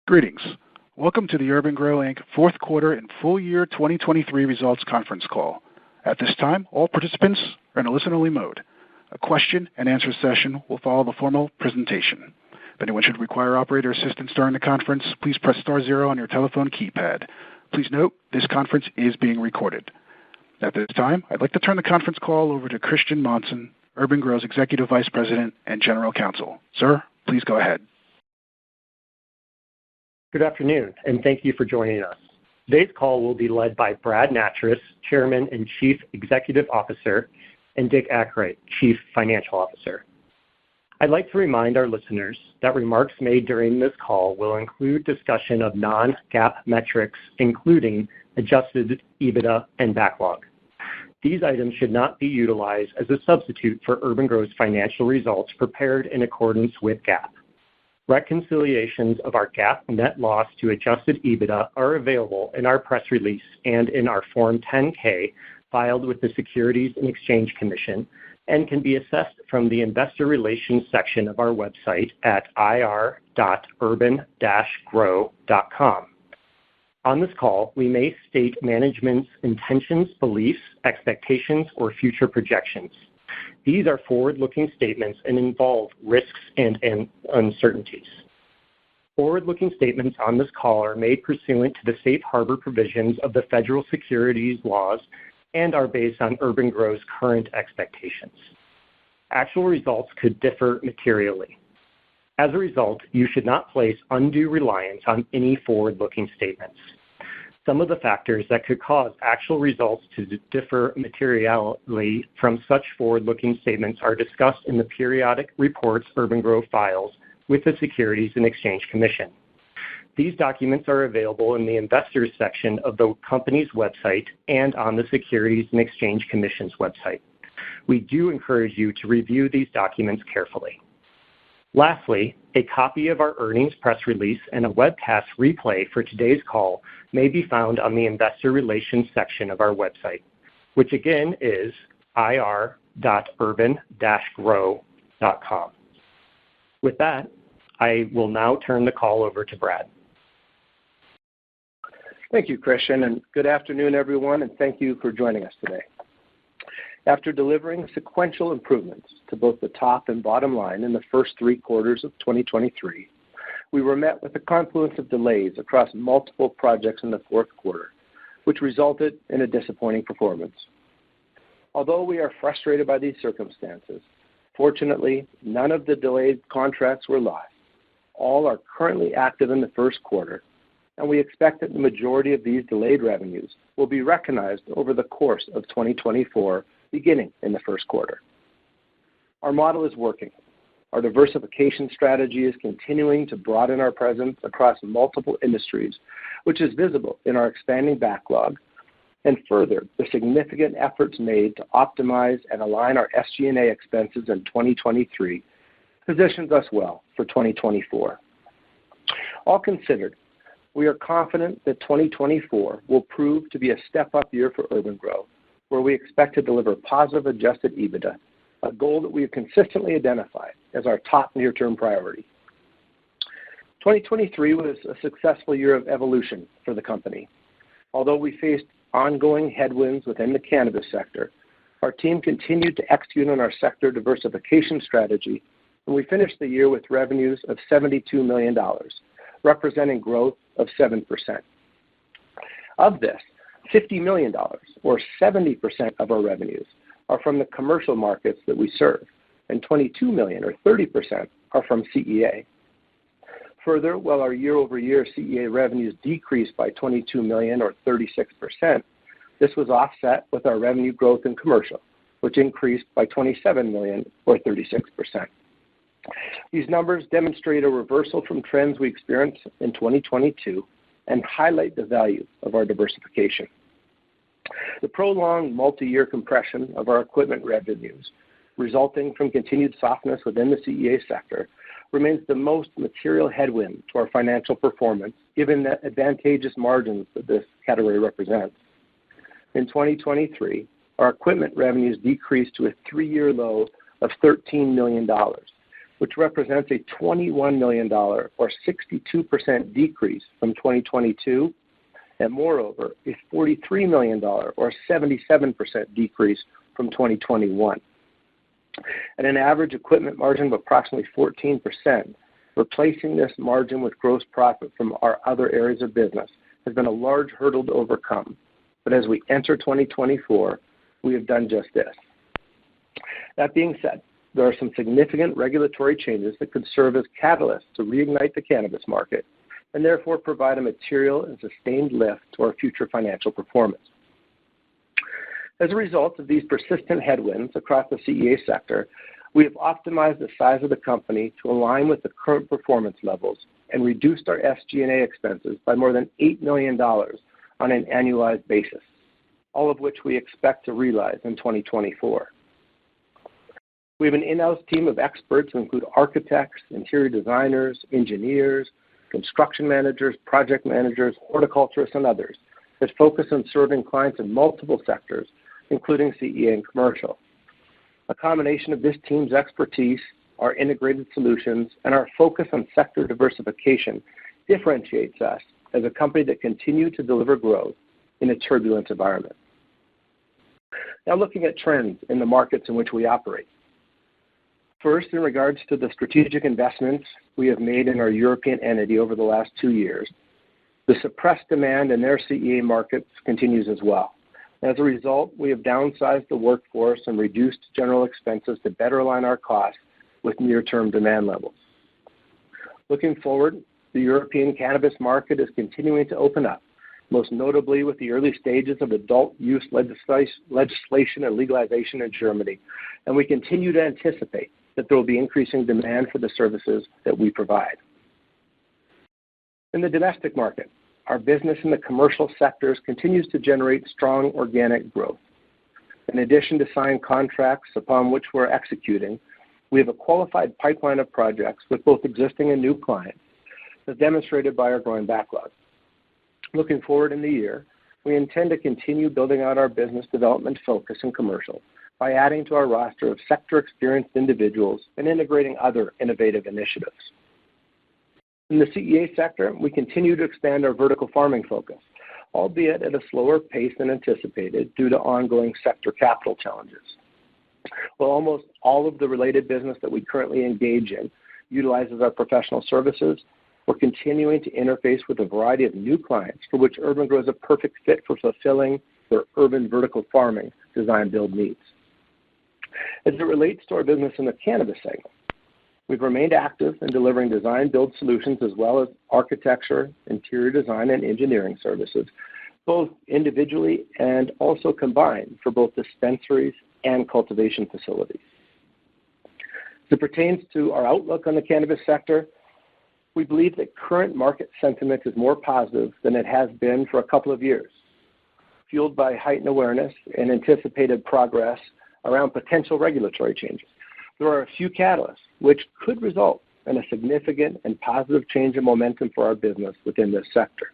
Greetings. Welcome to the Urban-Gro, Inc. Fourth Quarter and Full Year 2023 Results Conference Call. At this time, all participants are in a listen-only mode. A question-and-answer session will follow the formal presentation. If anyone should require operator assistance during the conference, please press star zero on your telephone keypad. Please note, this conference is being recorded. At this time, I'd like to turn the conference call over to Christian Monson, Urban-Gro's Executive Vice President and General Counsel. Sir, please go ahead. Good afternoon, and thank you for joining us. Today's call will be led by Brad Nattrass, Chairman and Chief Executive Officer, and Dick Akright, Chief Financial Officer. I'd like to remind our listeners that remarks made during this call will include discussion of non-GAAP metrics, including adjusted EBITDA and backlog. These items should not be utilized as a substitute for Urban-Gro's financial results prepared in accordance with GAAP. Reconciliations of our GAAP net loss to adjusted EBITDA are available in our press release and in our Form 10-K filed with the Securities and Exchange Commission and can be accessed from the Investor Relations section of our website at ir.urban-gro.com. On this call, we may state management's intentions, beliefs, expectations, or future projections. These are forward-looking statements and involve risks and uncertainties. Forward-looking statements on this call are made pursuant to the safe harbor provisions of the federal securities laws and are based on Urban-Gro's current expectations. Actual results could differ materially. As a result, you should not place undue reliance on any forward-looking statements. Some of the factors that could cause actual results to differ materially from such forward-looking statements are discussed in the periodic reports Urban-Gro files with the Securities and Exchange Commission. These documents are available in the Investors section of the company's website and on the Securities and Exchange Commission's website. We do encourage you to review these documents carefully. Lastly, a copy of our earnings press release and a webcast replay for today's call may be found on the Investor Relations section of our website, which again is ir.urban-gro.com. With that, I will now turn the call over to Brad. Thank you, Christian, and good afternoon, everyone, and thank you for joining us today. After delivering sequential improvements to both the top and bottom line in the first three quarters of 2023, we were met with a confluence of delays across multiple projects in the fourth quarter, which resulted in a disappointing performance. Although we are frustrated by these circumstances, fortunately, none of the delayed contracts were lost. All are currently active in the first quarter, and we expect that the majority of these delayed revenues will be recognized over the course of 2024, beginning in the first quarter. Our model is working. Our diversification strategy is continuing to broaden our presence across multiple industries, which is visible in our expanding backlog, and further, the significant efforts made to optimize and align our SG&A expenses in 2023 positions us well for 2024. All considered, we are confident that 2024 will prove to be a step-up year for Urban-Gro, where we expect to deliver positive adjusted EBITDA, a goal that we have consistently identified as our top near-term priority. 2023 was a successful year of evolution for the company. Although we faced ongoing headwinds within the cannabis sector, our team continued to execute on our sector diversification strategy, and we finished the year with revenues of $72 million, representing growth of 7%. Of this, $50 million, or 70% of our revenues, are from the commercial markets that we serve, and $22 million, or 30%, are from CEA. Further, while our year-over-year CEA revenues decreased by $22 million, or 36%, this was offset with our revenue growth in commercial, which increased by $27 million, or 36%. These numbers demonstrate a reversal from trends we experienced in 2022 and highlight the value of our diversification. The prolonged multi-year compression of our equipment revenues, resulting from continued softness within the CEA sector, remains the most material headwind to our financial performance, given the advantageous margins that this category represents. In 2023, our equipment revenues decreased to a three-year low of $13 million, which represents a $21 million or 62% decrease from 2022, and moreover, a $43 million or 77% decrease from 2021. At an average equipment margin of approximately 14%, replacing this margin with gross profit from our other areas of business has been a large hurdle to overcome. But as we enter 2024, we have done just this. That being said, there are some significant regulatory changes that could serve as catalysts to reignite the cannabis market and therefore provide a material and sustained lift to our future financial performance. As a result of these persistent headwinds across the CEA sector, we have optimized the size of the company to align with the current performance levels and reduced our SG&A expenses by more than $8 million on an annualized basis, all of which we expect to realize in 2024. We have an in-house team of experts who include architects, interior designers, engineers, construction managers, project managers, horticulturists, and others that focus on serving clients in multiple sectors, including CEA and commercial. A combination of this team's expertise, our integrated solutions, and our focus on sector diversification differentiates us as a company that continues to deliver growth in a turbulent environment. Now looking at trends in the markets in which we operate. First, in regards to the strategic investments we have made in our European entity over the last 2 years, the suppressed demand in their CEA markets continues as well. As a result, we have downsized the workforce and reduced general expenses to better align our costs with near-term demand levels. Looking forward, the European cannabis market is continuing to open up, most notably with the early stages of adult use legislation and legalization in Germany, and we continue to anticipate that there will be increasing demand for the services that we provide. In the domestic market, our business in the commercial sectors continues to generate strong organic growth. In addition to signed contracts upon which we're executing, we have a qualified pipeline of projects with both existing and new clients, as demonstrated by our growing backlog. Looking forward in the year, we intend to continue building out our business development focus in commercial by adding to our roster of sector-experienced individuals and integrating other innovative initiatives. In the CEA sector, we continue to expand our vertical farming focus, albeit at a slower pace than anticipated due to ongoing sector capital challenges. While almost all of the related business that we currently engage in utilizes our professional services, we're continuing to interface with a variety of new clients for which Urban-Gro is a perfect fit for fulfilling their urban vertical farming design-build needs. As it relates to our business in the cannabis segment, we've remained active in delivering design-build solutions as well as architecture, interior design, and engineering services, both individually and also combined for both dispensaries and cultivation facilities. As it pertains to our outlook on the cannabis sector, we believe that current market sentiment is more positive than it has been for a couple of years, fueled by heightened awareness and anticipated progress around potential regulatory changes. There are a few catalysts which could result in a significant and positive change in momentum for our business within this sector.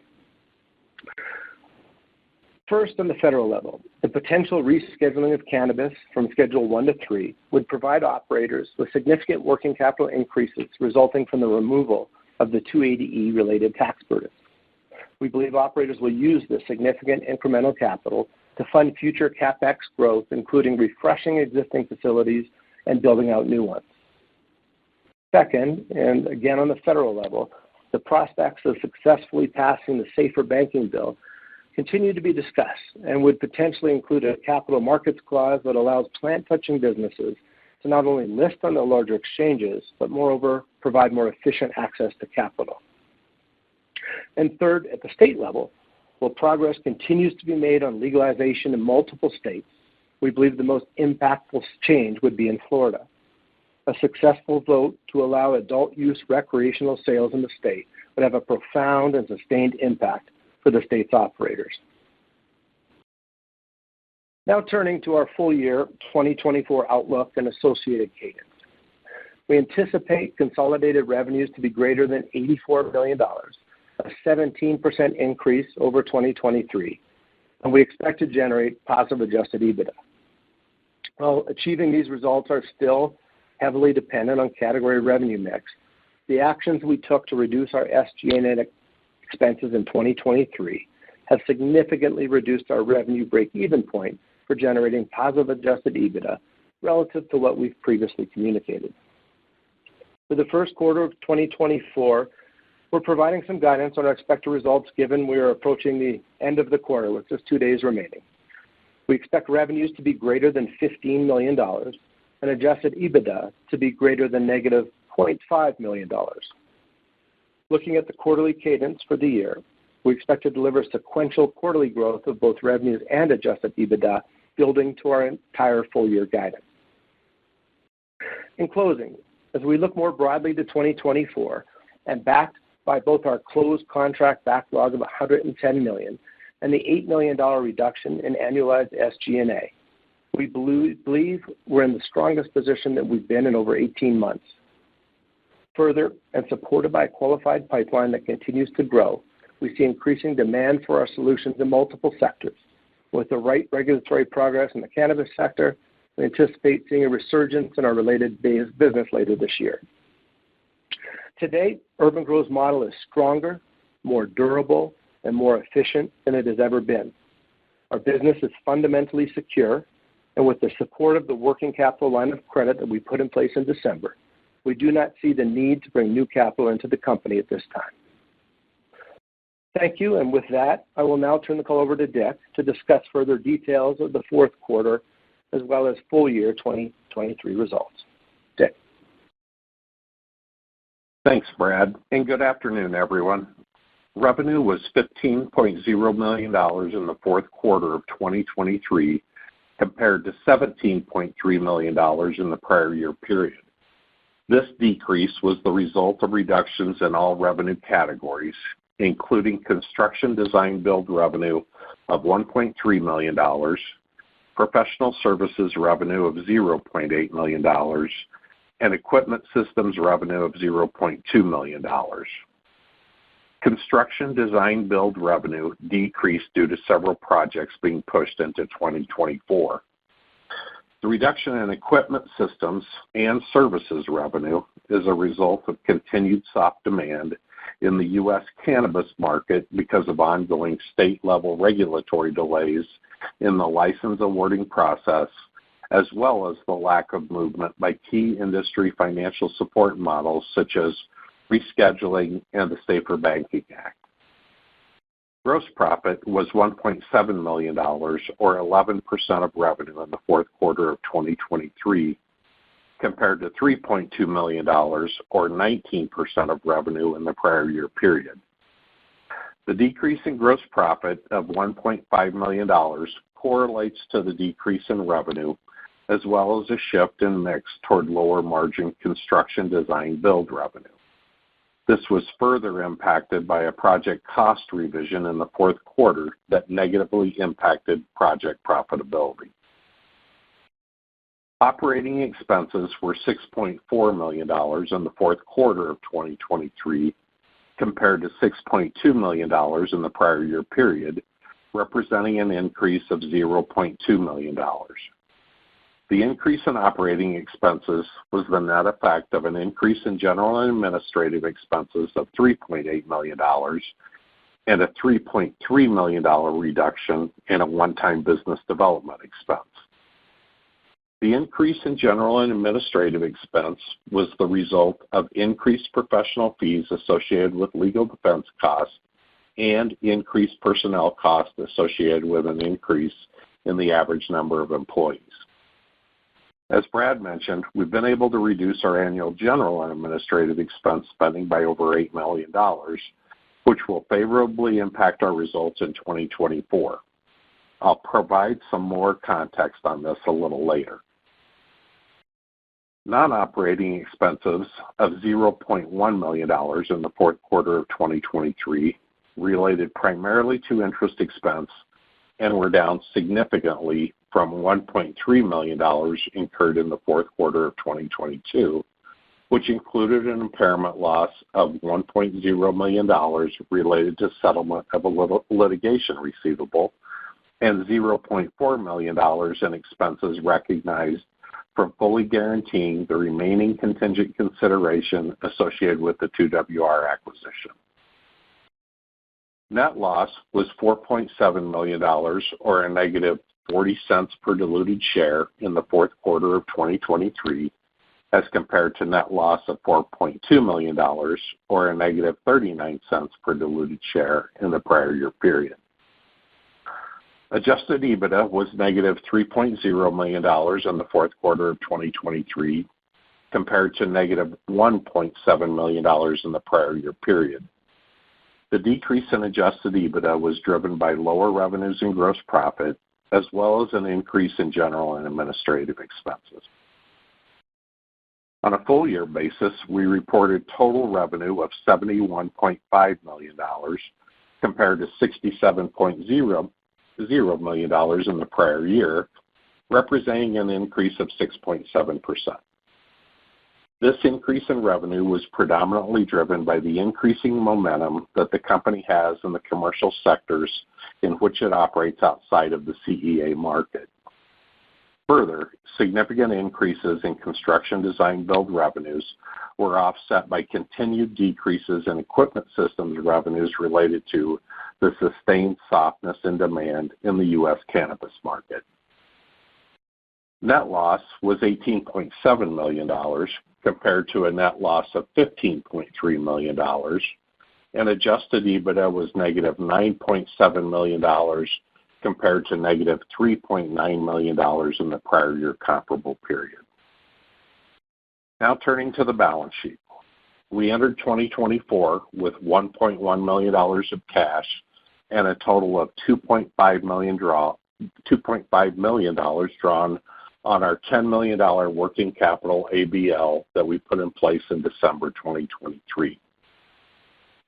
First, on the federal level, the potential rescheduling of cannabis from Schedule 1 to 3 would provide operators with significant working capital increases resulting from the removal of the 280E-related tax burdens. We believe operators will use this significant incremental capital to fund future CapEx growth, including refreshing existing facilities and building out new ones. Second, and again on the federal level, the prospects of successfully passing the Safer Banking Bill continue to be discussed and would potentially include a capital markets clause that allows plant-touching businesses to not only list on the larger exchanges, but moreover provide more efficient access to capital. And third, at the state level, while progress continues to be made on legalization in multiple states, we believe the most impactful change would be in Florida. A successful vote to allow adult use recreational sales in the state would have a profound and sustained impact for the state's operators. Now turning to our full year 2024 outlook and associated cadence. We anticipate consolidated revenues to be greater than $84 million, a 17% increase over 2023, and we expect to generate positive adjusted EBITDA. While achieving these results are still heavily dependent on category revenue mix, the actions we took to reduce our SG&A expenses in 2023 have significantly reduced our revenue break-even point for generating positive adjusted EBITDA relative to what we've previously communicated. For the first quarter of 2024, we're providing some guidance on our expected results given we are approaching the end of the quarter with just 2 days remaining. We expect revenues to be greater than $15 million and adjusted EBITDA to be greater than negative $0.5 million. Looking at the quarterly cadence for the year, we expect to deliver sequential quarterly growth of both revenues and adjusted EBITDA, building to our entire full-year guidance. In closing, as we look more broadly to 2024 and backed by both our closed contract backlog of $110 million and the $8 million reduction in annualized SG&A, we believe we're in the strongest position that we've been in over 18 months. Further, and supported by a qualified pipeline that continues to grow, we see increasing demand for our solutions in multiple sectors. With the right regulatory progress in the cannabis sector, we anticipate seeing a resurgence in our related business later this year. Today, Urban-Gro's model is stronger, more durable, and more efficient than it has ever been. Our business is fundamentally secure, and with the support of the working capital line of credit that we put in place in December, we do not see the need to bring new capital into the company at this time. Thank you, and with that, I will now turn the call over to Dick to discuss further details of the fourth quarter as well as full year 2023 results. Dick. Thanks, Brad, and good afternoon, everyone. Revenue was $15.0 million in the fourth quarter of 2023 compared to $17.3 million in the prior year period. This decrease was the result of reductions in all revenue categories, including construction design build revenue of $1.3 million, professional services revenue of $0.8 million, and equipment systems revenue of $0.2 million. Construction design build revenue decreased due to several projects being pushed into 2024. The reduction in equipment systems and services revenue is a result of continued soft demand in the U.S. cannabis market because of ongoing state-level regulatory delays in the license awarding process, as well as the lack of movement by key industry financial support models such as rescheduling and the Safer Banking Act. Gross profit was $1.7 million, or 11% of revenue in the fourth quarter of 2023, compared to $3.2 million, or 19% of revenue in the prior year period. The decrease in gross profit of $1.5 million correlates to the decrease in revenue, as well as a shift in mix toward lower margin construction design build revenue. This was further impacted by a project cost revision in the fourth quarter that negatively impacted project profitability. Operating expenses were $6.4 million in the fourth quarter of 2023, compared to $6.2 million in the prior year period, representing an increase of $0.2 million. The increase in operating expenses was the net effect of an increase in general and administrative expenses of $3.8 million and a $3.3 million reduction in a one-time business development expense. The increase in general and administrative expense was the result of increased professional fees associated with legal defense costs and increased personnel costs associated with an increase in the average number of employees. As Brad mentioned, we've been able to reduce our annual general and administrative expense spending by over $8 million, which will favorably impact our results in 2024. I'll provide some more context on this a little later. Non-operating expenses of $0.1 million in the fourth quarter of 2023 related primarily to interest expense and were down significantly from $1.3 million incurred in the fourth quarter of 2022, which included an impairment loss of $1.0 million related to settlement of a litigation receivable and $0.4 million in expenses recognized from fully guaranteeing the remaining contingent consideration associated with the 2WR acquisition. Net loss was $4.7 million, or a negative 40 cents per diluted share in the fourth quarter of 2023, as compared to net loss of $4.2 million, or a negative 39 cents per diluted share in the prior year period. Adjusted EBITDA was negative $3.0 million in the fourth quarter of 2023, compared to negative $1.7 million in the prior year period. The decrease in adjusted EBITDA was driven by lower revenues and gross profit, as well as an increase in general and administrative expenses. On a full year basis, we reported total revenue of $71.5 million, compared to $67.0 million in the prior year, representing an increase of 6.7%. This increase in revenue was predominantly driven by the increasing momentum that the company has in the commercial sectors in which it operates outside of the CEA market. Further, significant increases in construction design build revenues were offset by continued decreases in equipment systems revenues related to the sustained softness in demand in the U.S. cannabis market. Net loss was $18.7 million, compared to a net loss of $15.3 million, and adjusted EBITDA was negative $9.7 million, compared to negative $3.9 million in the prior year comparable period. Now turning to the balance sheet. We entered 2024 with $1.1 million of cash and a total of $2.5 million drawn on our $10 million working capital ABL that we put in place in December 2023.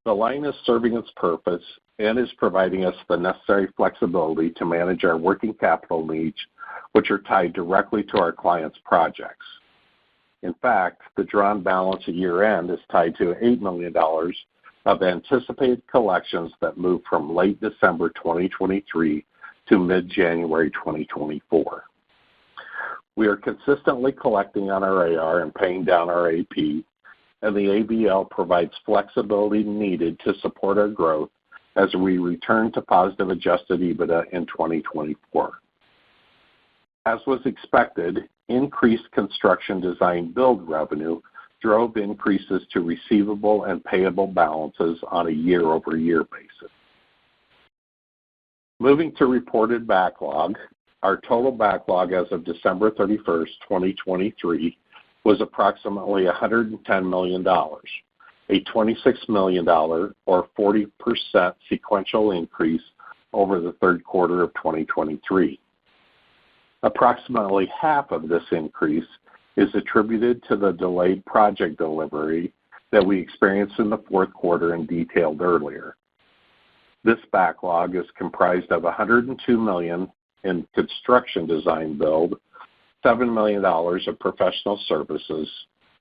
The line is serving its purpose and is providing us the necessary flexibility to manage our working capital needs, which are tied directly to our clients' projects. In fact, the drawn balance at year-end is tied to $8 million of anticipated collections that moved from late December 2023 to mid-January 2024. We are consistently collecting on our AR and paying down our AP, and the ABL provides flexibility needed to support our growth as we return to positive adjusted EBITDA in 2024. As was expected, increased construction design build revenue drove increases to receivable and payable balances on a year-over-year basis. Moving to reported backlog, our total backlog as of December 31st, 2023, was approximately $110 million, a $26 million or 40% sequential increase over the third quarter of 2023. Approximately half of this increase is attributed to the delayed project delivery that we experienced in the fourth quarter and detailed earlier. This backlog is comprised of $102 million in construction design build, $7 million of professional services,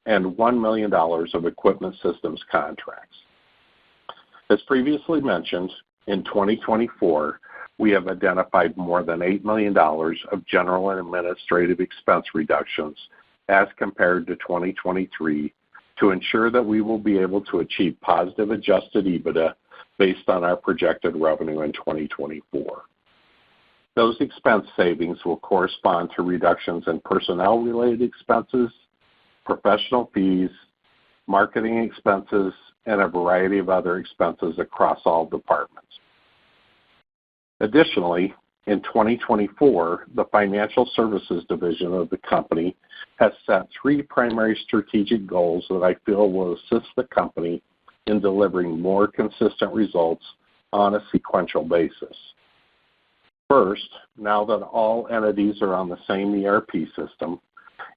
and $1 million of equipment systems contracts. As previously mentioned, in 2024, we have identified more than $8 million of general and administrative expense reductions as compared to 2023 to ensure that we will be able to achieve positive adjusted EBITDA based on our projected revenue in 2024. Those expense savings will correspond to reductions in personnel-related expenses, professional fees, marketing expenses, and a variety of other expenses across all departments. Additionally, in 2024, the financial services division of the company has set 3 primary strategic goals that I feel will assist the company in delivering more consistent results on a sequential basis. First, now that all entities are on the same ERP system,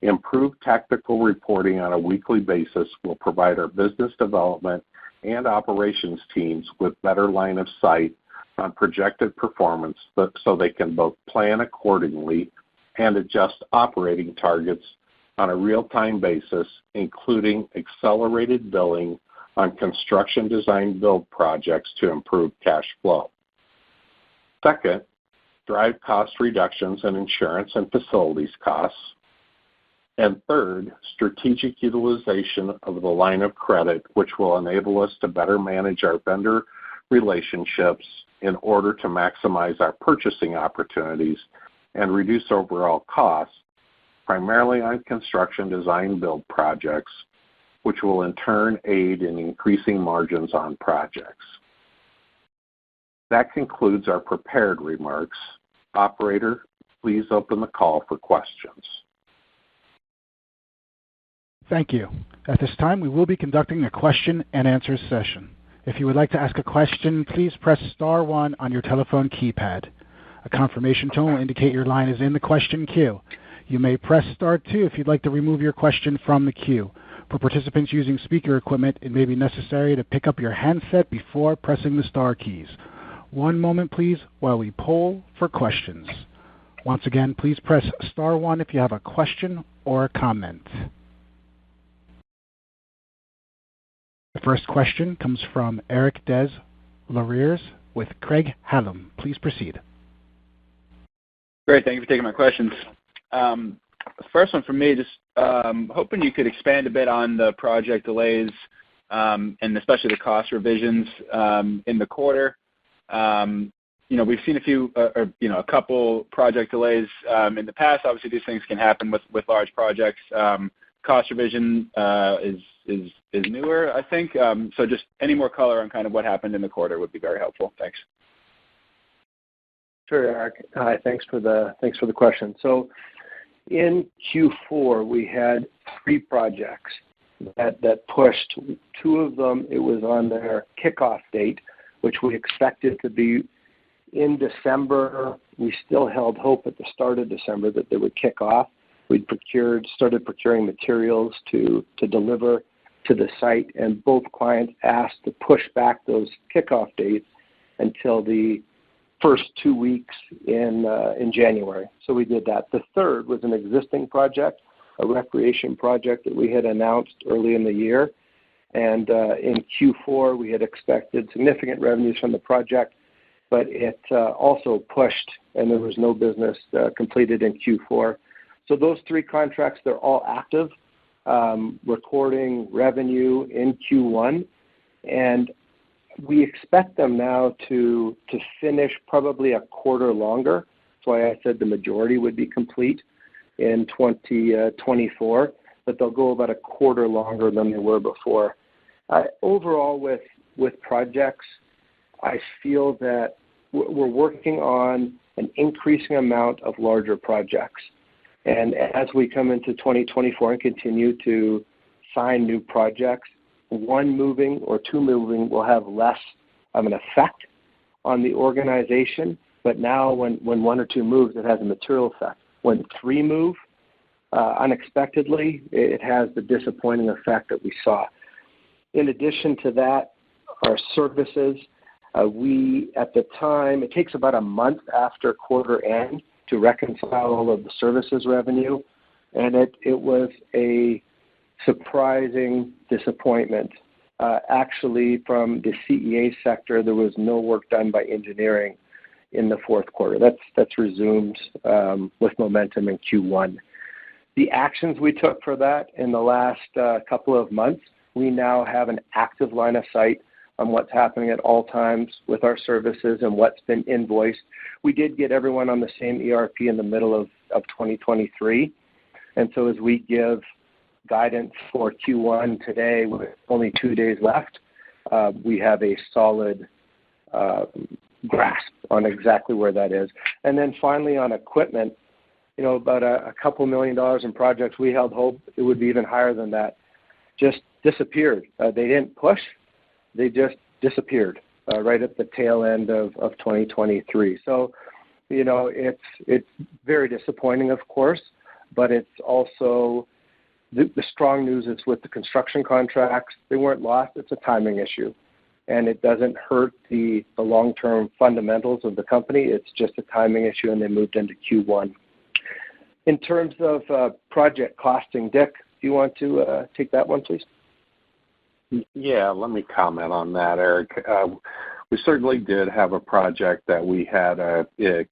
improved tactical reporting on a weekly basis will provide our business development and operations teams with better line of sight on projected performance so they can both plan accordingly and adjust operating targets on a real-time basis, including accelerated billing on construction design build projects to improve cash flow. Second, drive cost reductions in insurance and facilities costs. And third, strategic utilization of the line of credit, which will enable us to better manage our vendor relationships in order to maximize our purchasing opportunities and reduce overall costs, primarily on construction design build projects, which will in turn aid in increasing margins on projects. That concludes our prepared remarks. Operator, please open the call for questions. Thank you. At this time, we will be conducting a question and answer session. If you would like to ask a question, please press star one on your telephone keypad. A confirmation tone will indicate your line is in the question queue. You may press star two if you'd like to remove your question from the queue. For participants using speaker equipment, it may be necessary to pick up your handset before pressing the star keys. One moment, please, while we poll for questions. Once again, please press star one if you have a question or a comment. The first question comes from Eric Des Lauriers with Craig-Hallum. Please proceed. Great. Thank you for taking my questions. First one for me, just hoping you could expand a bit on the project delays and especially the cost revisions in the quarter. We've seen a couple project delays in the past. Obviously, these things can happen with large projects. Cost revision is newer, I think. So just any more color on kind of what happened in the quarter would be very helpful. Thanks. Sure, Eric. Hi, thanks for the question. So in Q4, we had 3 projects that pushed. 2 of them, it was on their kickoff date, which we expected to be in December. We still held hope at the start of December that they would kick off. We'd started procuring materials to deliver to the site, and both clients asked to push back those kickoff dates until the first 2 weeks in January. So we did that. The third was an existing project, a recreation project that we had announced early in the year. And in Q4, we had expected significant revenues from the project, but it also pushed, and there was no business completed in Q4. So those 3 contracts, they're all active, recording revenue in Q1, and we expect them now to finish probably a quarter longer. That's why I said the majority would be complete in 2024, but they'll go about a quarter longer than they were before. Overall, with projects, I feel that we're working on an increasing amount of larger projects. And as we come into 2024 and continue to sign new projects, 1 moving or 2 moving will have less of an effect on the organization. But now when 1 or 2 moves, it has a material effect. When 3 move unexpectedly, it has the disappointing effect that we saw. In addition to that, our services, at the time, it takes about a month after quarter end to reconcile all of the services revenue, and it was a surprising disappointment. Actually, from the CEA sector, there was no work done by engineering in the fourth quarter. That's resumed with momentum in Q1. The actions we took for that in the last couple of months, we now have an active line of sight on what's happening at all times with our services and what's been invoiced. We did get everyone on the same ERP in the middle of 2023. And so as we give guidance for Q1 today with only 2 days left, we have a solid grasp on exactly where that is. And then finally on equipment, about a couple $1 million in projects, we held hope it would be even higher than that, just disappeared. They didn't push. They just disappeared right at the tail end of 2023. So, it's very disappointing, of course, but it's also the strong news is with the construction contracts, they weren't lost. It's a timing issue, and it doesn't hurt the long-term fundamentals of the company. It's just a timing issue, and they moved into Q1. In terms of project costing, Dick, do you want to take that one, please? Yeah, let me comment on that, Eric. We certainly did have a project that we had a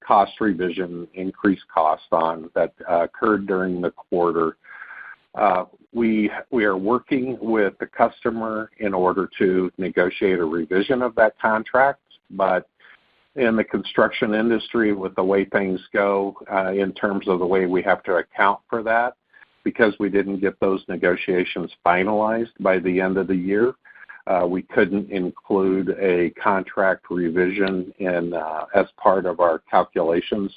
cost revision, increased cost on that occurred during the quarter. We are working with the customer in order to negotiate a revision of that contract, but in the construction industry, with the way things go in terms of the way we have to account for that, because we didn't get those negotiations finalized by the end of the year, we couldn't include a contract revision as part of our calculations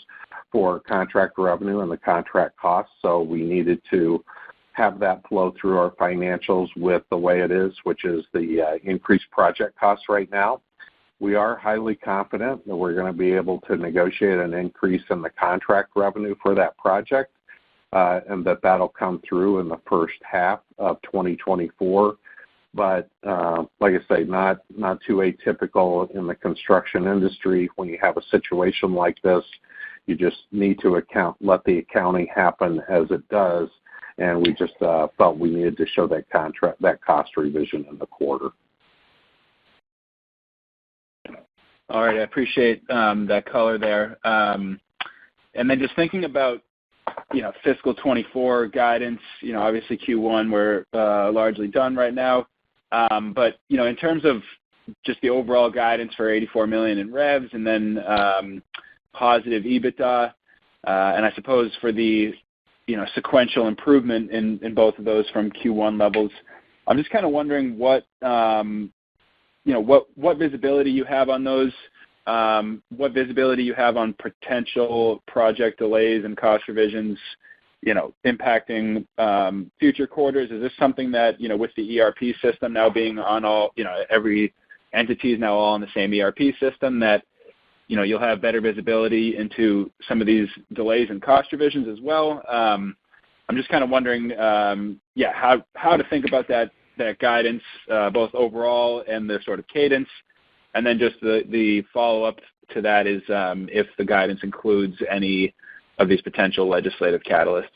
for contract revenue and the contract costs. So we needed to have that flow through our financials with the way it is, which is the increased project costs right now. We are highly confident that we're going to be able to negotiate an increase in the contract revenue for that project, and that'll come through in the first half of 2024. But like I say, not too atypical in the construction industry. When you have a situation like this, you just need to let the accounting happen as it does, and we just felt we needed to show that cost revision in the quarter. All right, I appreciate that color there. And then just thinking about, fiscal 24 guidance, obviously Q1 we're largely done right now. But, in terms of just the overall guidance for $84 million in revs and then positive EBITDA, and I suppose for the, sequential improvement in both of those from Q1 levels, I'm just kind of wondering what visibility you have on those, what visibility you have on potential project delays and cost revisions, impacting future quarters. Is this something that, with the ERP system now being on all, every entity is now all on the same ERP system, that, you'll have better visibility into some of these delays and cost revisions as well? I'm just kind of wondering, how to think about that guidance, both overall and the sort of cadence. And then just the follow-up to that is if the guidance includes any of these potential legislative catalysts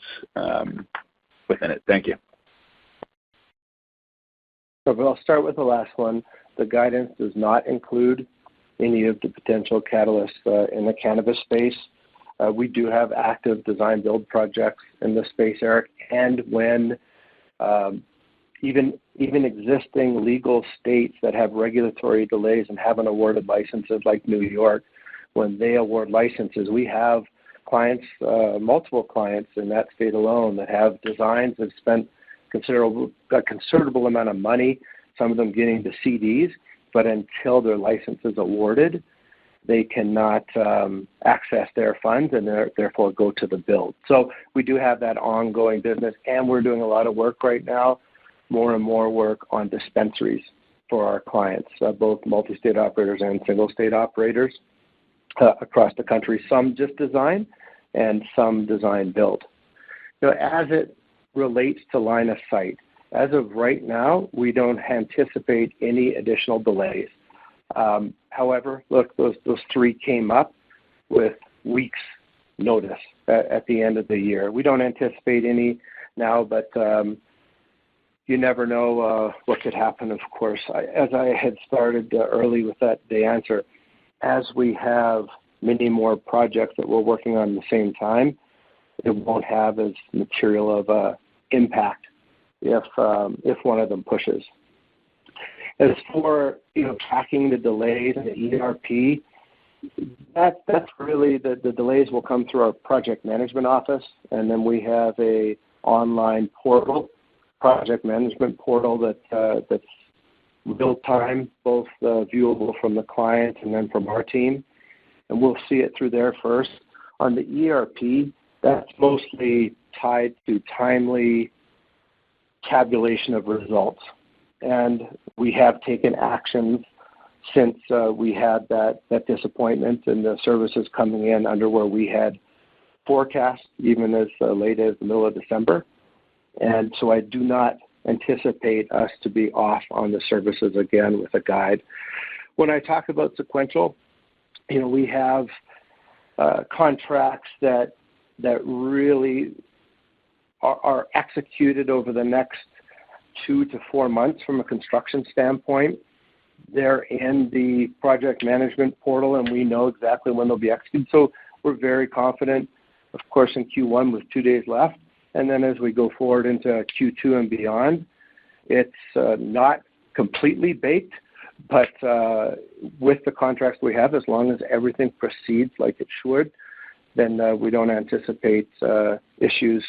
within it. Thank you. So I'll start with the last one. The guidance does not include any of the potential catalysts in the cannabis space. We do have active design build projects in this space, Eric, and when even existing legal states that have regulatory delays and haven't awarded licenses like New York, when they award licenses, we have clients, multiple clients in that state alone that have designs that spent a considerable amount of money, some of them getting to CDs, but until their license is awarded, they cannot access their funds and therefore go to the build. So we do have that ongoing business, and we're doing a lot of work right now, more and more work on dispensaries for our clients, both multi-state operators and single-state operators across the country, some just design and some design build. As it relates to line of sight, as of right now, we don't anticipate any additional delays. However, look, those three came up with weeks' notice at the end of the year. We don't anticipate any now, but you never know what could happen, of course. As I had started early with the answer, as we have many more projects that we're working on at the same time, it won't have as material of an impact if one of them pushes. As for tracking the delays in the ERP, that's really the delays will come through our project management office, and then we have a online portal, project management portal that's real time, both viewable from the client and then from our team, and we'll see it through there first. On the ERP, that's mostly tied to timely tabulation of results. And we have taken actions since we had that disappointment and the services coming in under where we had forecast, even as late as the middle of December. And so I do not anticipate us to be off on the services again with a guide. When I talk about sequential, we have contracts that really are executed over the next 2 to 4 months from a construction standpoint. They're in the project management portal, and we know exactly when they'll be executed. So we're very confident, of course, in Q1 with 2 days left, And then as we go forward into Q2 and beyond, it's not completely baked, but with the contracts we have, as long as everything proceeds like it should, then we don't anticipate issues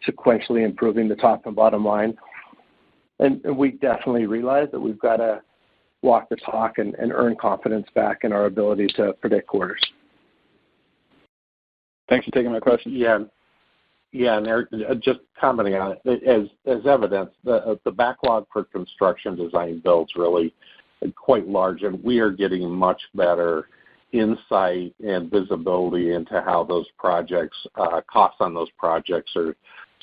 sequentially improving the top and bottom line. And we definitely realize that we've got to walk the talk and earn confidence back in our ability to predict quarters. Thanks for taking my question. Yeah, and Eric, just commenting on it, as evidence, the backlog for construction design builds really quite large, and we are getting much better insight and visibility into how those projects, costs on those projects are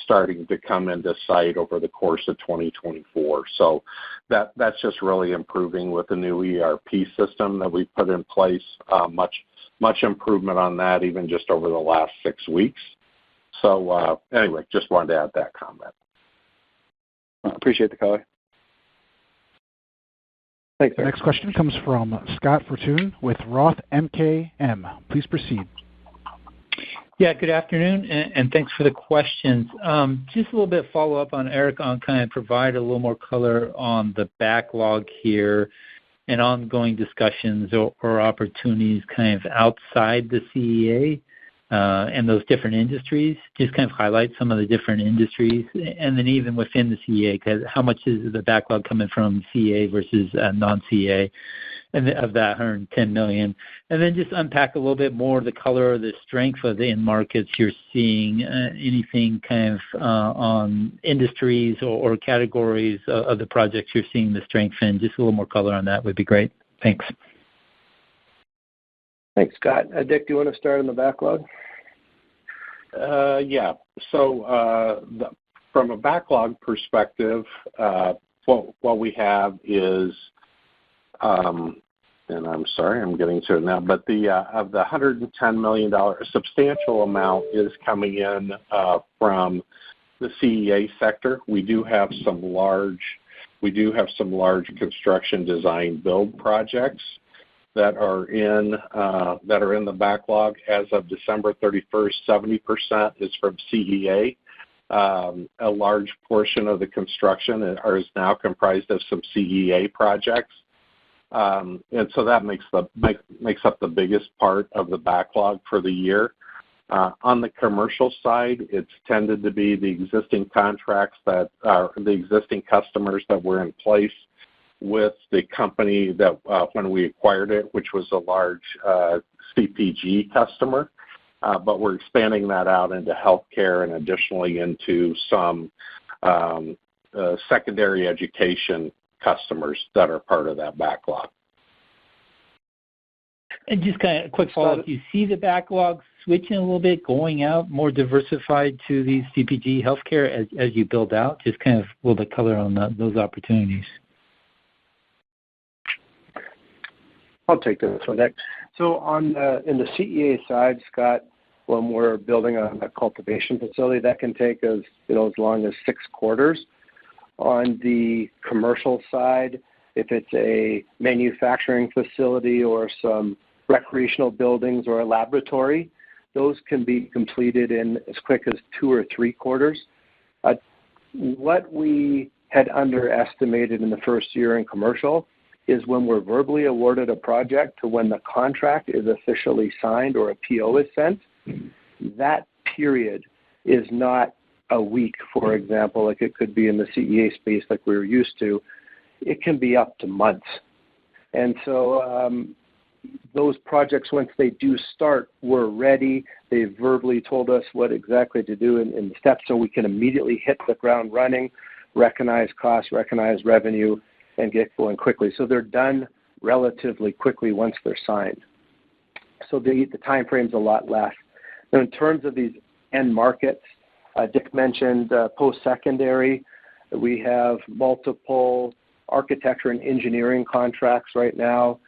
starting to come into sight over the course of 2024. So that's just really improving with the new ERP system that we put in place. Much improvement on that, even just over the last 6 weeks. So anyway, just wanted to add that comment. Appreciate the color. Thanks. The next question comes from Scott Fortune with Roth MKM. Please proceed. Yeah, good afternoon, and thanks for the questions. Just a little bit follow-up on Eric on kind of provide a little more color on the backlog here and ongoing discussions or opportunities kind of outside the CEA and those different industries. Just kind of highlight some of the different industries, and then even within the CEA, because how much is the backlog coming from CEA versus non-CEA, and of that $110 million. And then just unpack a little bit more the color or the strength of the end markets you're seeing, anything kind of on industries or categories of the projects you're seeing the strength in. Just a little more color on that would be great. Thanks. Thanks, Scott. Dick, do you want to start on the backlog? Yeah. So from a backlog perspective, what we have is, and I'm sorry, I'm getting to it now, but of the $110 million, a substantial amount is coming in from the CEA sector. We do have some large construction design build projects that are in the backlog. As of December 31st, 70% is from CEA. A large portion of the construction is now comprised of some CEA projects. And so that makes up the biggest part of the backlog for the year. On the commercial side, it's tended to be the existing contracts that are the existing customers that were in place with the company that when we acquired it, which was a large CPG customer. But we're expanding that out into healthcare and additionally into some secondary education customers that are part of that backlog. And just kind of a quick follow-up, do you see the backlog switching a little bit, going out, more diversified to these CPG healthcare as you build out? Just kind of a little bit color on those opportunities. I'll take this one, Nick. So in the CEA side, Scott, when we're building a cultivation facility, that can take as long as 6 quarters. On the commercial side, if it's a manufacturing facility or some recreational buildings or a laboratory, those can be completed in as quick as 2 or 3 quarters. What we had underestimated in the first year in commercial is when we're verbally awarded a project to when the contract is officially signed or a PO is sent, that period is not a week, for example, like it could be in the CEA space like we were used to. It can be up to months. And so those projects, once they do start, we're ready. They verbally told us what exactly to do in the steps so we can immediately hit the ground running, recognize costs, recognize revenue, and get going quickly. So they're done relatively quickly once they're signed. So the time frame's a lot less. Now, in terms of these end markets, Dick mentioned post-secondary. We have multiple architecture and engineering contracts right now,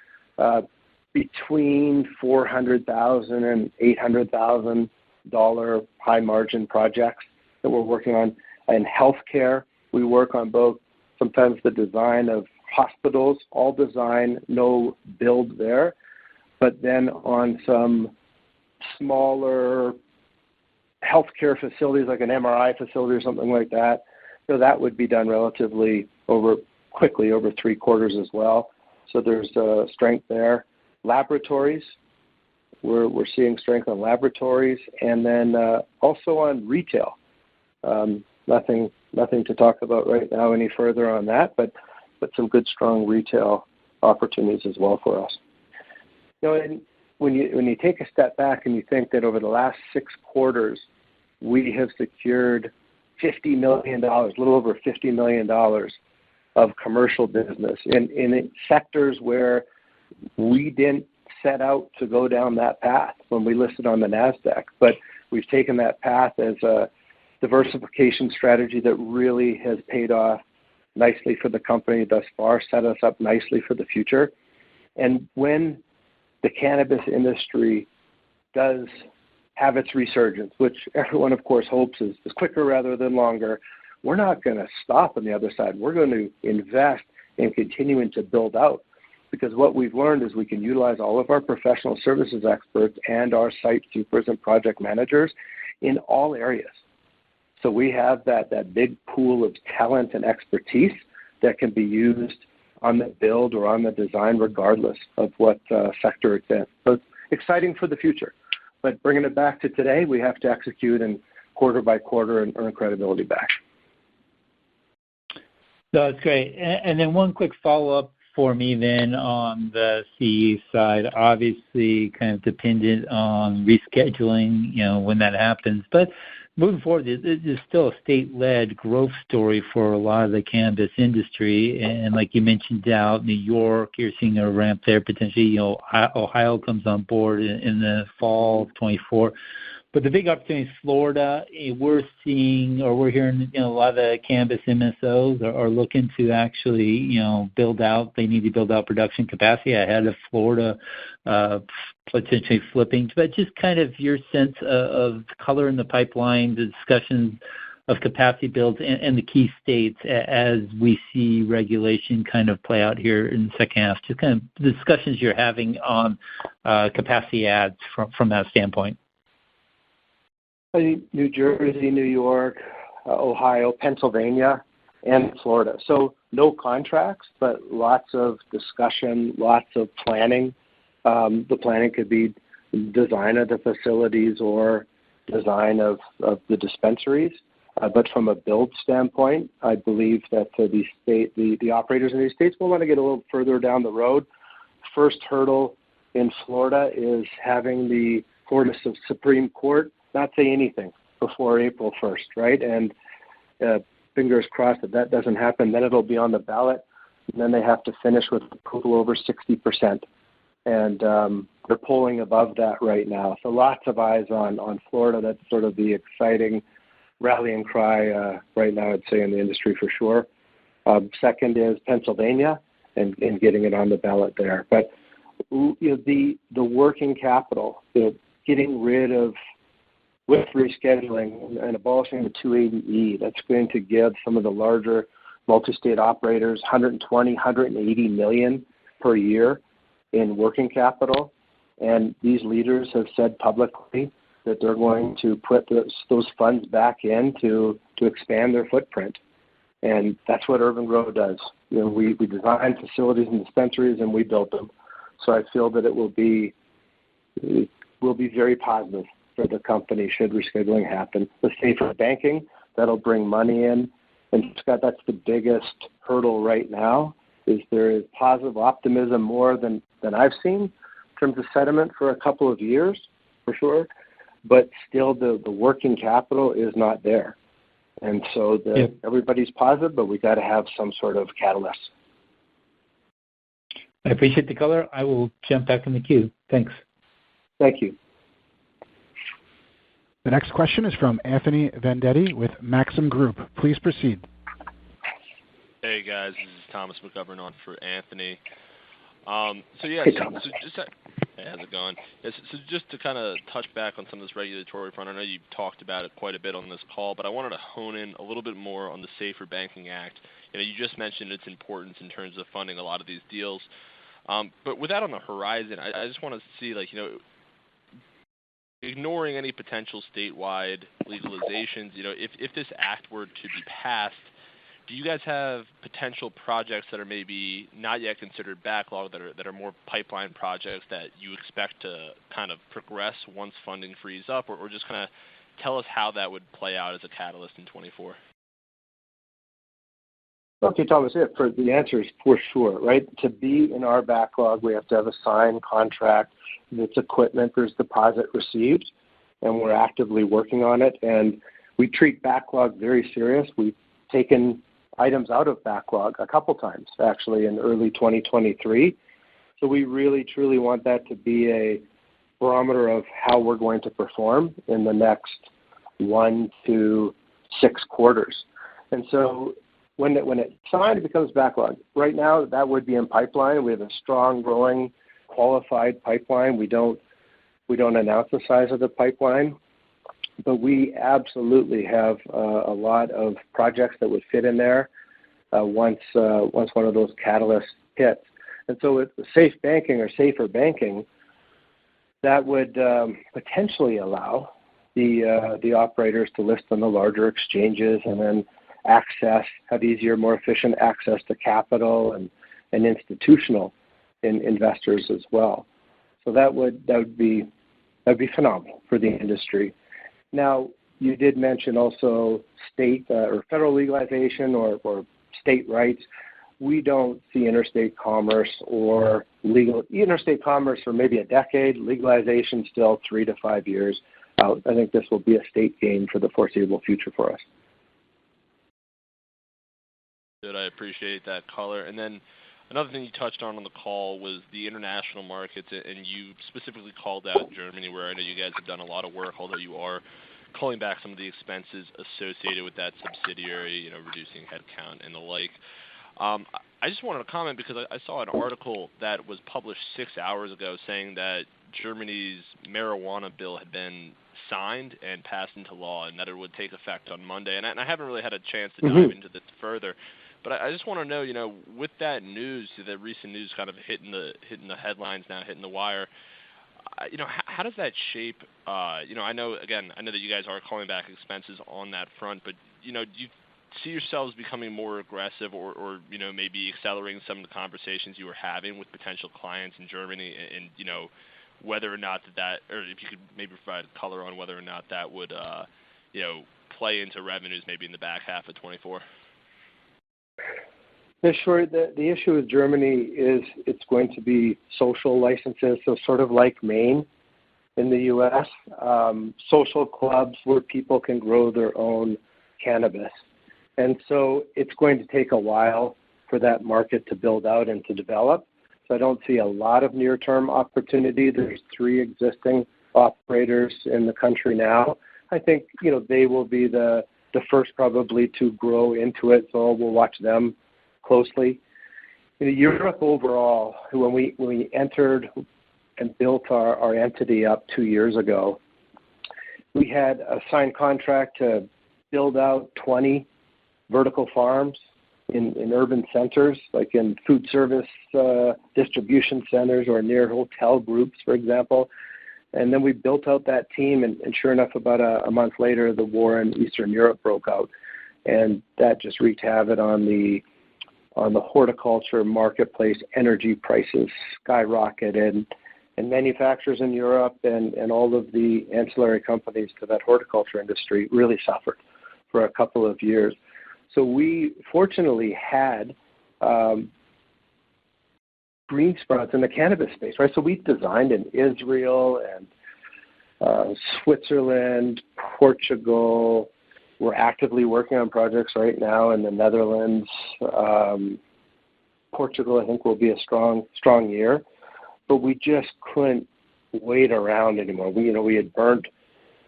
between $400,000 and $800,000 high-margin projects that we're working on. In healthcare, we work on both sometimes the design of hospitals, all design, no build there, but then on some smaller healthcare facilities like an MRI facility or something like that, that would be done relatively quickly over 3 quarters as well. So there's strength there. Laboratories, we're seeing strength on laboratories, and then also on retail. Nothing to talk about right now any further on that, but some good strong retail opportunities as well for us. And when you take a step back and you think that over the last 6 quarters, we have secured $50 million, a little over $50 million of commercial business in sectors where we didn't set out to go down that path when we listed on the NASDAQ. But we've taken that path as a diversification strategy that really has paid off nicely for the company thus far, set us up nicely for the future. And when the cannabis industry does have its resurgence, which everyone, of course, hopes is quicker rather than longer, we're not going to stop on the other side. We're going to invest in continuing to build out, because what we've learned is we can utilize all of our professional services experts and our site supers and project managers in all areas. So we have that big pool of talent and expertise that can be used on the build or on the design regardless of what sector it's in. So it's exciting for the future. But bringing it back to today, we have to execute and quarter by quarter and earn credibility back. That's great. And then one quick follow-up for me then on the CE side, obviously kind of dependent on rescheduling, when that happens. But moving forward, it's still a state-led growth story for a lot of the cannabis industry. And like you mentioned out, New York, you're seeing a ramp there potentially. Ohio comes on board in the fall of 24. But the big opportunity is Florida. We're hearing, a lot of the cannabis MSOs are looking to actually, build out. They need to build out production capacity ahead of Florida potentially flipping. But just kind of your sense of color in the pipeline, the discussions of capacity builds and the key states as we see regulation kind of play out here in the second half. Just kind of the discussions you're having on capacity adds from that standpoint. New Jersey, New York, Ohio, Pennsylvania, and Florida. So no contracts, but lots of discussion, lots of planning. The planning could be design of the facilities or design of the dispensaries. But from a build standpoint, I believe that the operators in these states will want to get a little further down the road. First hurdle in Florida is having the Florida Supreme Court not say anything before April 1st, right? And fingers crossed that doesn't happen. Then it'll be on the ballot, and then they have to finish with approval over 60%. And they're polling above that right now. So lots of eyes on Florida. That's sort of the exciting rallying cry right now, I'd say, in the industry for sure. Second is Pennsylvania and getting it on the ballot there. But the working capital, getting rid of, with rescheduling and abolishing the 280E, that's going to give some of the larger multi-state operators $120, $180 million per year in working capital. And these leaders have said publicly that they're going to put those funds back in to expand their footprint. And that's what Urban-Gro does. We design facilities and dispensaries and we build them. So I feel that it will be very positive for the company should rescheduling happen. The safer banking, that'll bring money in. And Scott, that's the biggest hurdle right now, is there is positive optimism more than I've seen in terms of sentiment for a couple of years, for sure. But still the working capital is not there. And so everybody's positive, but we got to have some sort of catalyst. I appreciate the color. I will jump back in the queue. Thanks. Thank you. The next question is from Anthony Vendetti with Maxim Group. Please proceed. Hey guys, this is Thomas McGovern on for Anthony. Hey, Thomas. Hey, how's it going? So just to kind of touch back on some of this regulatory front, I know you talked about it quite a bit on this call, but I wanted to hone in a little bit more on the Safer Banking Act. You just mentioned its importance in terms of funding a lot of these deals. But with that on the horizon, I just want to see, ignoring any potential statewide legalizations, if this act were to be passed, do you guys have potential projects that are maybe not yet considered backlog that are more pipeline projects that you expect to kind of progress once funding frees up, or just kind of tell us how that would play out as a catalyst in 24? Okay, Thomas, the answer is for sure, right? To be in our backlog, we have to have a signed contract. It's equipment, there's deposit received, and we're actively working on it. And we treat backlog very serious. We've taken items out of backlog a couple times, actually, in early 2023. So we really, truly want that to be a barometer of how we're going to perform in the next 1 to 6 quarters. And so when it's signed, it becomes backlog. Right now, that would be in pipeline. We have a strong, growing, qualified pipeline. We don't announce the size of the pipeline, but we absolutely have a lot of projects that would fit in there once one of those catalysts hits. And so with safe banking or safer banking, that would potentially allow the operators to list on the larger exchanges and then have easier, more efficient access to capital and institutional investors as well. So that would be phenomenal for the industry. Now, you did mention also state or federal legalization or state rights. We don't see interstate commerce or interstate commerce for maybe a decade, legalization still 3 to 5 years out. I think this will be a state game for the foreseeable future for us. Good. I appreciate that color. And then another thing you touched on the call was the international markets, and you specifically called out Germany, where I know you guys have done a lot of work, although you are calling back some of the expenses associated with that subsidiary, reducing headcount and the like. I just wanted to comment because I saw an article that was published 6 hours ago saying that Germany's marijuana bill had been signed and passed into law and that it would take effect on Monday. And I haven't really had a chance to dive into this further. But I just want to know, with that news, the recent news kind of hitting the headlines now, hitting the wire, how does that shape, I know that you guys are calling back expenses on that front, but, do you see yourselves becoming more aggressive or maybe accelerating some of the conversations you were having with potential clients in Germany and whether or not that, or if you could maybe provide color on whether or not that would, play into revenues maybe in the back half of 24? Yeah, sure. The issue with Germany is it's going to be social licenses, so sort of like Maine in the U.S., social clubs where people can grow their own cannabis. And so it's going to take a while for that market to build out and to develop. So I don't see a lot of near-term opportunity. There's 3 existing operators in the country now. I think, they will be the first probably to grow into it, so we'll watch them closely. In Europe overall, when we entered and built our entity up 2 years ago, we had a signed contract to build out 20 vertical farms in urban centers, like in food service distribution centers or near hotel groups, for example. And then we built out that team, and sure enough, about a month later, the war in Eastern Europe broke out, and that just wreaked havoc on the horticulture marketplace. Energy prices skyrocketed, and manufacturers in Europe and all of the ancillary companies to that horticulture industry really suffered for a couple of years. So we fortunately had green sprouts in the cannabis space, right? So we designed in Israel and Switzerland, Portugal. We're actively working on projects right now in the Netherlands. Portugal, I think, will be a strong year, but we just couldn't wait around anymore. We had burnt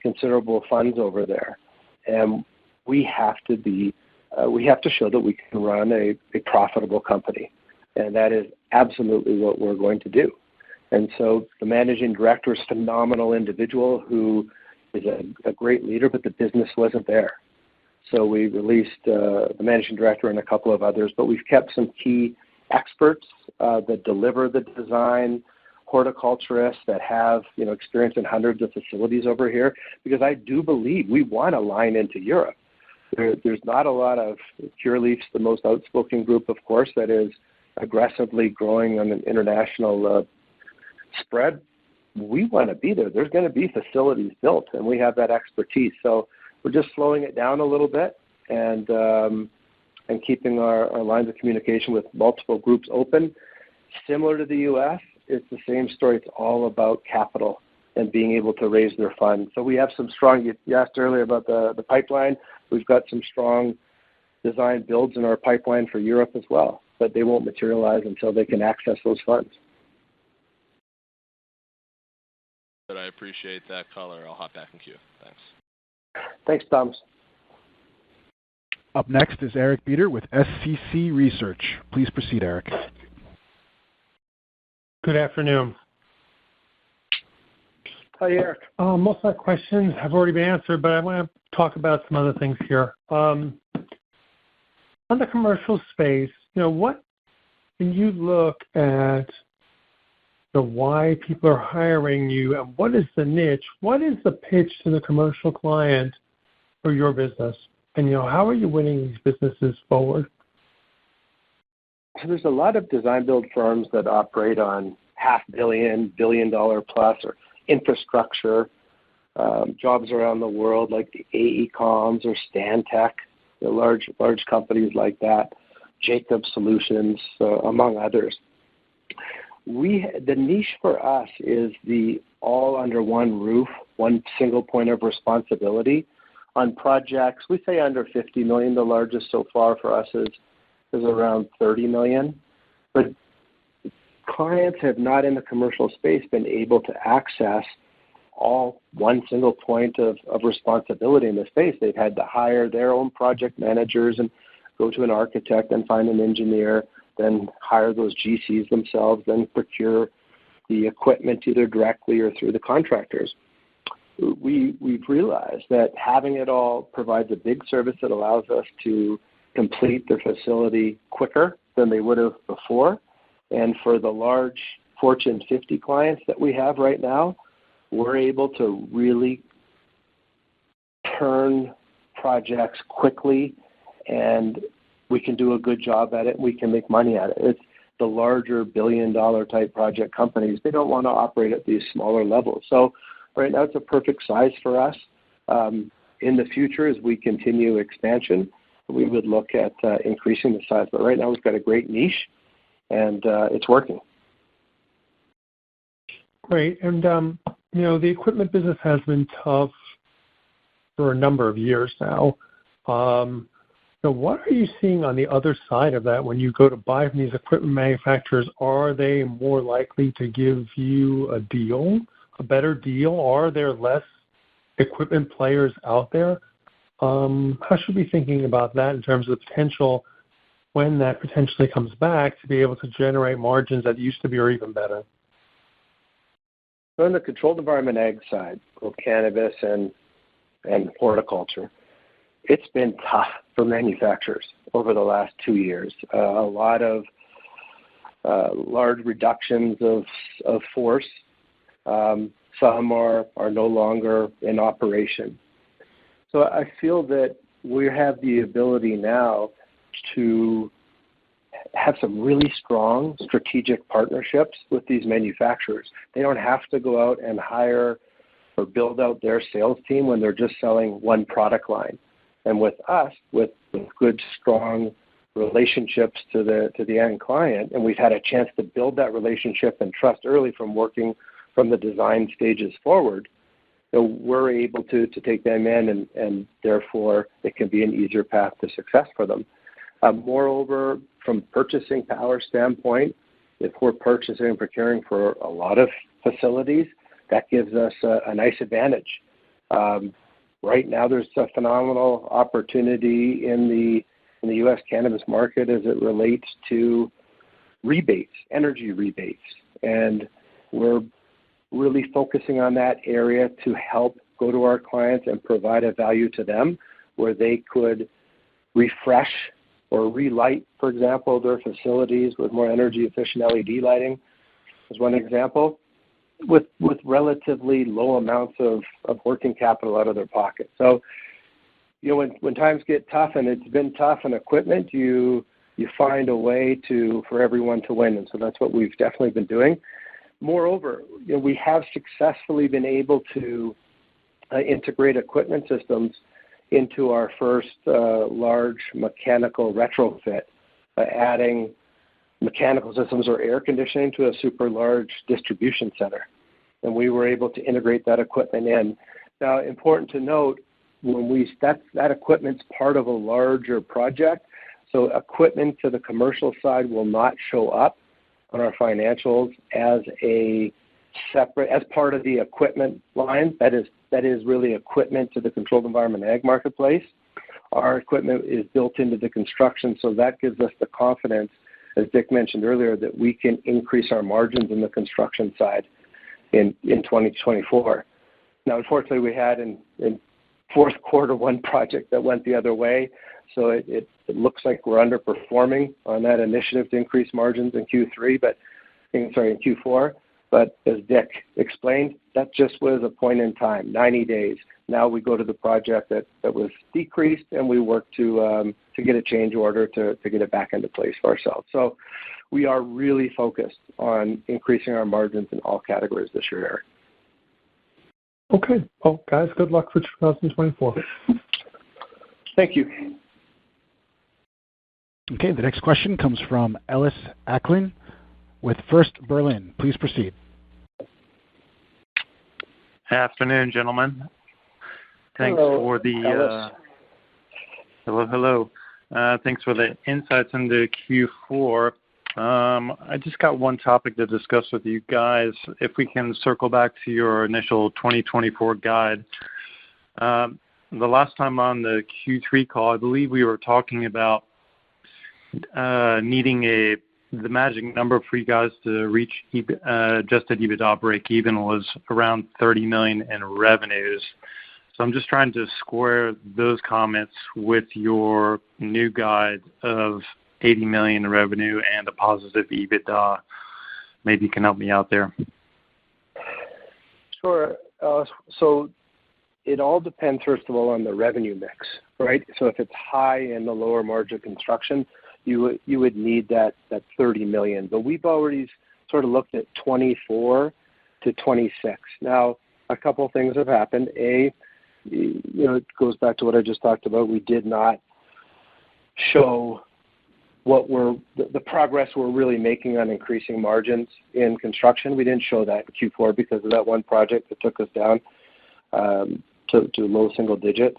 considerable funds over there, and we have to show that we can run a profitable company. And that is absolutely what we're going to do. And so the managing director is a phenomenal individual who is a great leader, but the business wasn't there. So we released the managing director and a couple of others, but we've kept some key experts that deliver the design, horticulturists that have, experience in hundreds of facilities over here, because I do believe we want to line into Europe. There's not a lot of Curaleaf's the most outspoken group, of course, that is aggressively growing on an international spread. We want to be there. There's going to be facilities built, and we have that expertise. So we're just slowing it down a little bit and keeping our lines of communication with multiple groups open. Similar to the U.S., it's the same story. It's all about capital and being able to raise their funds. So we have some strong, you asked earlier about the pipeline. We've got some strong design builds in our pipeline for Europe as well, but they won't materialize until they can access those funds. But I appreciate that color. I'll hop back in queue. Thanks. Thanks, Thomas. Up next is Eric Beater with SCC Research. Please proceed, Eric. Good afternoon. Hi, Eric. Most of my questions have already been answered, but I want to talk about some other things here. On the commercial space, what, when you look at why people are hiring you and what is the niche, what is the pitch to the commercial client for your business? And, how are you winning these businesses forward? So there's a lot of design build firms that operate on $500 million, $1 billion plus, or infrastructure jobs around the world, like the AECOMs or Stantec, the large companies like that, Jacob Solutions, among others. The niche for us is the all under one roof, one single point of responsibility on projects. We say under $50 million. The largest so far for us is around $30 million. But clients have not in the commercial space been able to access all one single point of responsibility in the space. They've had to hire their own project managers and go to an architect and find an engineer, then hire those GCs themselves, then procure the equipment either directly or through the contractors. We've realized that having it all provides a big service that allows us to complete their facility quicker than they would have before. And for the large Fortune 50 clients that we have right now, we're able to really turn projects quickly, and we can do a good job at it. We can make money at it. It's the larger billion-dollar type project companies. They don't want to operate at these smaller levels. So right now it's a perfect size for us. In the future, as we continue expansion, we would look at increasing the size. But right now we've got a great niche, and it's working. Great. And, the equipment business has been tough for a number of years now. So what are you seeing on the other side of that when you go to buy from these equipment manufacturers? Are they more likely to give you a better deal? Are there less equipment players out there? How should we be thinking about that in terms of the potential when that potentially comes back to be able to generate margins that used to be or even better? So in the controlled environment ag side, both cannabis and horticulture, it's been tough for manufacturers over the last 2 years. A lot of large reductions of force. Some are no longer in operation. So I feel that we have the ability now to have some really strong strategic partnerships with these manufacturers. They don't have to go out and hire or build out their sales team when they're just selling one product line. And with us, with good, strong relationships to the end client, and we've had a chance to build that relationship and trust early from working from the design stages forward, so we're able to take them in, and therefore it can be an easier path to success for them. Moreover, from purchasing power standpoint, if we're purchasing and procuring for a lot of facilities, that gives us a nice advantage. Right now, there's a phenomenal opportunity in the U.S. cannabis market as it relates to rebates, energy rebates, and we're really focusing on that area to help go to our clients and provide a value to them where they could refresh or relight, for example, their facilities with more energy efficient LED lighting. as one example, with relatively low amounts of working capital out of their pocket. So, when times get tough, and it's been tough in equipment, you find a way for everyone to win, and so that's what we've definitely been doing. Moreover, we have successfully been able to integrate equipment systems into our first large mechanical retrofit, adding mechanical systems or air conditioning to a super large distribution center. And we were able to integrate that equipment in. Now, important to note, that equipment's part of a larger project, so equipment to the commercial side will not show up on our financials as part of the equipment line. That is really equipment to the controlled environment ag marketplace. Our equipment is built into the construction, so that gives us the confidence, as Dick mentioned earlier, that we can increase our margins in the construction side in 2024. Now, unfortunately, we had in fourth quarter one project that went the other way, so it looks like we're underperforming on that initiative to increase margins in Q4. But as Dick explained, that just was a point in time, 90 days. Now we go to the project that was decreased, and we work to get a change order to get it back into place for ourselves. So we are really focused on increasing our margins in all categories this year, Eric. Okay. Well, guys, good luck for 2024. Thank you. Okay, the next question comes from Ellis Acklin with First Berlin. Please proceed. Afternoon, gentlemen. Thanks hello, for the Ellis. Hello. Thanks for the insights into Q4. I just got one topic to discuss with you guys. If we can circle back to your initial 2024 guide. The last time on the Q3 call, I believe we were talking about needing the magic number for you guys to reach adjusted EBITDA break even was around $30 million in revenues. So I'm just trying to square those comments with your new guide of $80 million in revenue and a positive EBITDA. Maybe you can help me out there. Sure. So it all depends, first of all, on the revenue mix, right? So if it's high in the lower margin construction, you would need that 30 million. But we've already sort of looked at 24 to 26. Now, a couple of things have happened. It goes back to what I just talked about. We did not show the progress we're really making on increasing margins in construction. We didn't show that in Q4 because of that one project that took us down to low single digits.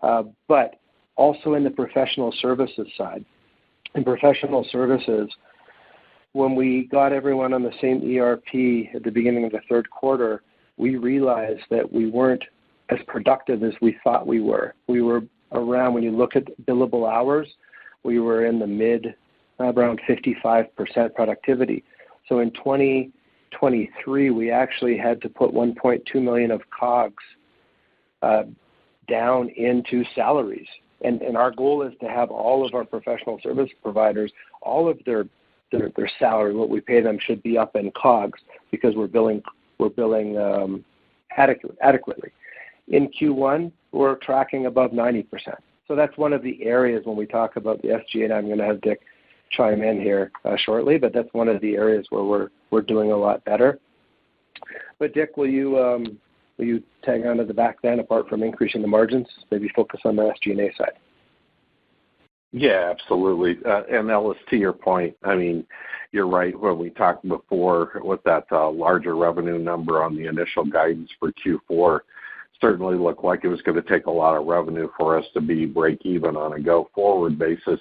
But also in the professional services side. In professional services, when we got everyone on the same ERP at the beginning of the third quarter, we realized that we weren't as productive as we thought we were. We were around, when you look at billable hours, we were in the around 55% productivity. So in 2023, we actually had to put 1.2 million of COGS down into salaries. And our goal is to have all of our professional service providers, all of their salary, what we pay them, should be up in COGS because we're billing adequately. In Q1, we're tracking above 90%. So that's one of the areas when we talk about the SG&A. I'm going to have Dick chime in here shortly, but that's one of the areas where we're doing a lot better. But Dick, will you tag on to the back then, apart from increasing the margins, maybe focus on the SG&A side? Yeah, absolutely. And Ellis, to your point, I mean, you're right. When we talked before with that larger revenue number on the initial guidance for Q4, certainly looked like it was going to take a lot of revenue for us to be break even on a go-forward basis.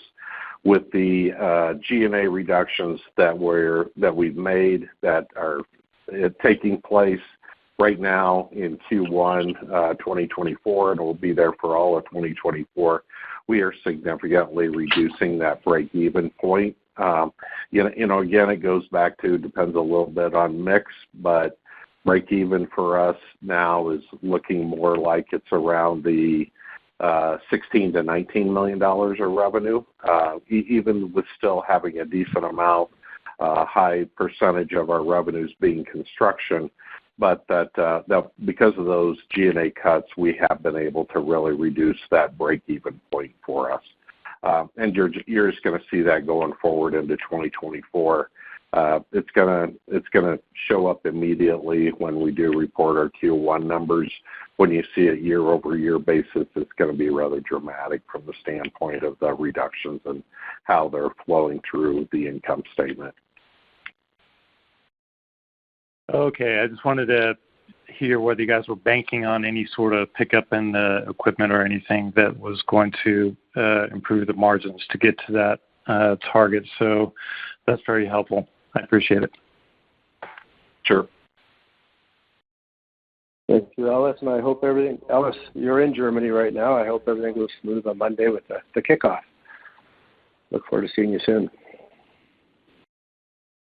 With the G&A reductions that we've made that are taking place right now in Q1 2024, and will be there for all of 2024, we are significantly reducing that break-even point. Again, it goes back to, depends a little bit on mix, but break-even for us now is looking more like it's around the $16 to $19 million of revenue, even with still having a decent amount high percentage of our revenues being construction, but that because of those G&A cuts, we have been able to really reduce that break-even point for us. And you're just going to see that going forward into 2024. It's gonna show up immediately when we do report our Q1 numbers. When you see a year-over-year basis, it's going to be rather dramatic from the standpoint of the reductions and how they're flowing through the income statement. Okay, I just wanted to hear whether you guys were banking on any sort of pickup in the equipment or anything that was going to improve the margins to get to that target. So that's very helpful. I appreciate it. Sure. Thank you, Ellis, and I hope everything. Ellis, you're in Germany right now. I hope everything goes smooth on Monday with the kickoff. Look forward to seeing you soon.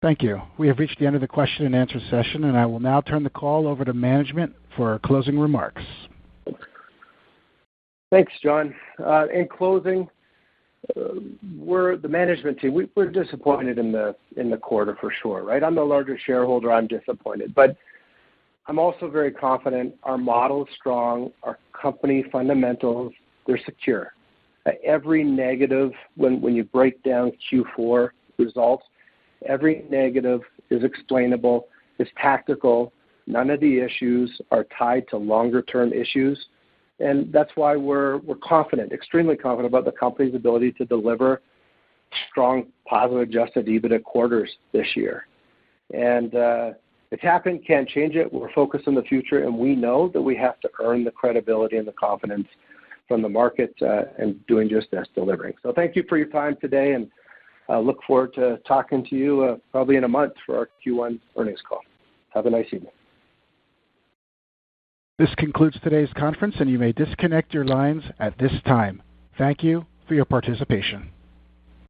Thank you. We have reached the end of the question and answer session, and I will now turn the call over to management for closing remarks. Thanks, John. In closing, we're the management team. We're disappointed in the quarter for sure, right? I'm the largest shareholder. I'm disappointed, but I'm also very confident. Our model is strong. Our company fundamentals, they're secure. Every negative, when you break down Q4 results, every negative is explainable, is tactical. None of the issues are tied to longer-term issues. And that's why we're confident, extremely confident about the company's ability to deliver strong, positive adjusted EBITDA quarters this year. And it's happened, can't change it. We're focused on the future, and we know that we have to earn the credibility and the confidence from the market and doing just this, delivering. So thank you for your time today, and look forward to talking to you probably in a month for our Q1 earnings call. Have a nice evening. This concludes today's conference, and you may disconnect your lines at this time. Thank you for your participation.